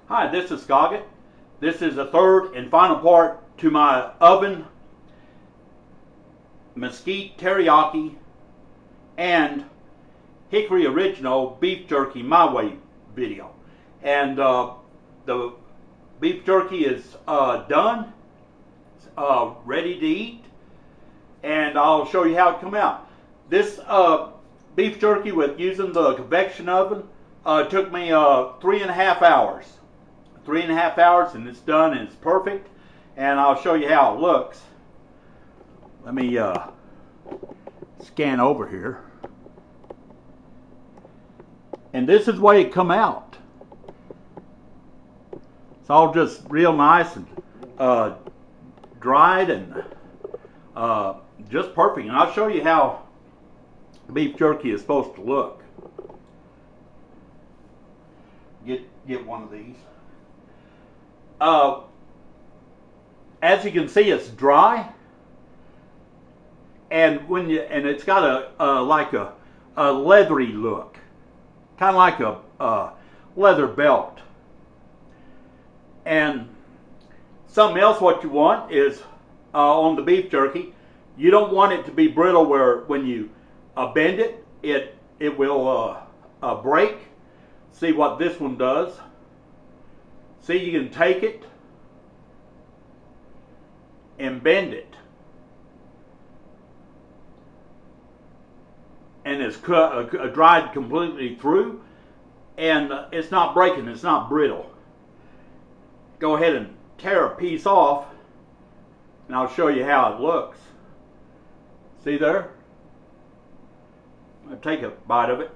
Hi, this is Scoggett. This is the third and final part to my oven Mesquite Teriyaki and Hickory Original Beef Jerky My Way video. And the beef jerky is done, ready to eat, and I'll show you how it come out. This beef jerky with using the convection oven took me 3.5 hours. 3.5 hours, and it's done, and it's perfect. And I'll show you how it looks. Let me scan over here. And this is the way it come out. It's all just real nice and dried and just perfect. And I'll show you how beef jerky is supposed to look. Get one of these. As you can see, it's dry, and it's got a like a leathery look, kind of like a leather belt. And something else what you want is on the beef jerky, you don't want it to be brittle where when you bend it, it will break. See what this one does. See, you can take it and bend it, and it's dried completely through, and it's not breaking, it's not brittle. Go ahead and tear a piece off, and I'll show you how it looks. See there? I'll take a bite of it.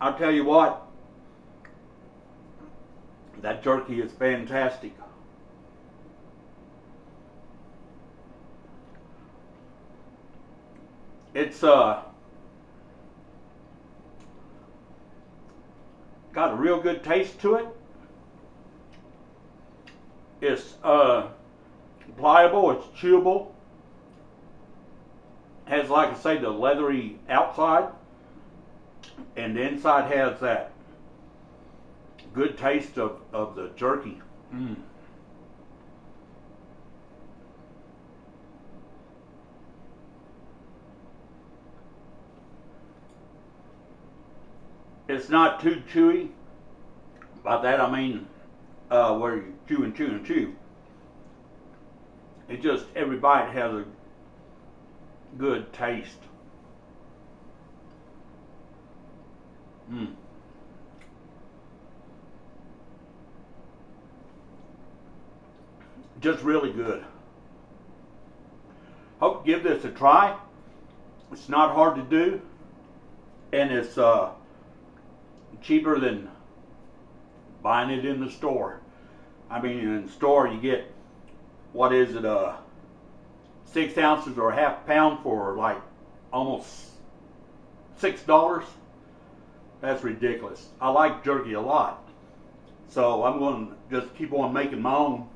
I'll tell you what, that jerky is fantastic. It's got a real good taste to it. It's pliable, it's chewable. Has, like I say, the leathery outside, and the inside has that good taste of the jerky. It's not too chewy. By that I mean where you chew and chew and chew. It just, every bite has a good taste. Just really good. Hope you give this a try. It's not hard to do, and it's cheaper than buying it in the store. I mean, in the store you get, what is it, 6 ounces or a half pound for like almost $6. That's ridiculous. I like jerky a lot, so I'm going to just keep on making my own.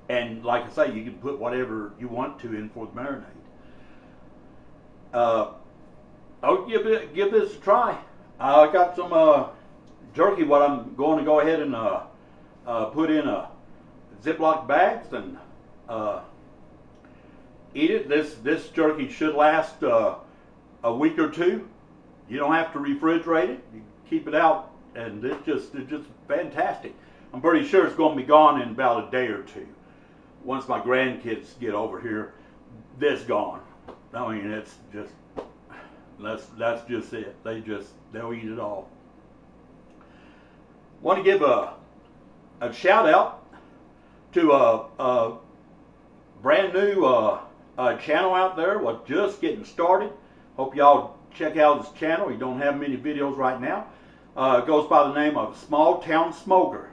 And like I say, you can put whatever you want to in for the marinade. I'll give this a try. I got some jerky what I'm going to go ahead and put in a Ziploc bags and eat it. This jerky should last a week or two. You don't have to refrigerate it. You keep it out, and it's just fantastic. I'm pretty sure it's going to be gone in about a day or two. Once my grandkids get over here, this gone. I mean, it's just, that's just it. They'll eat it all. Want to give a shout out to a brand new channel out there. We're just getting started. Hope y'all check out his channel. He don't have many videos right now. It goes by the name of Small Town Smoker.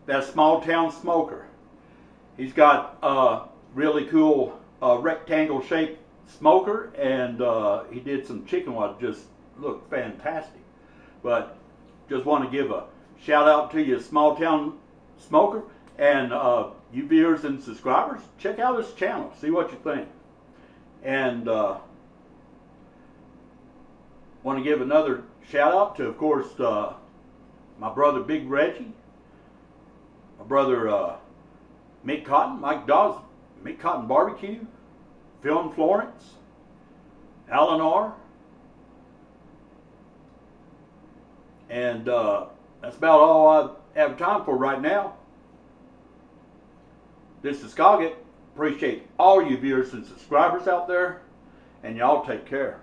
That's Small Town Smoker. He's got a really cool rectangle shaped smoker, and he did some chicken what just looked fantastic. But just want to give a shout out to you, Small Town Smoker, And you viewers and subscribers, check out this channel. See what you think. And want to give another shout out to, of course, my brother Big Reggie, my brother Mick Cotton, Mike Dawes, Mick Cotton Barbecue, Phil and Florence, Eleanor, and that's about all I have time for right now. This is Scoggett. Appreciate all you viewers and subscribers out there, and y'all take care.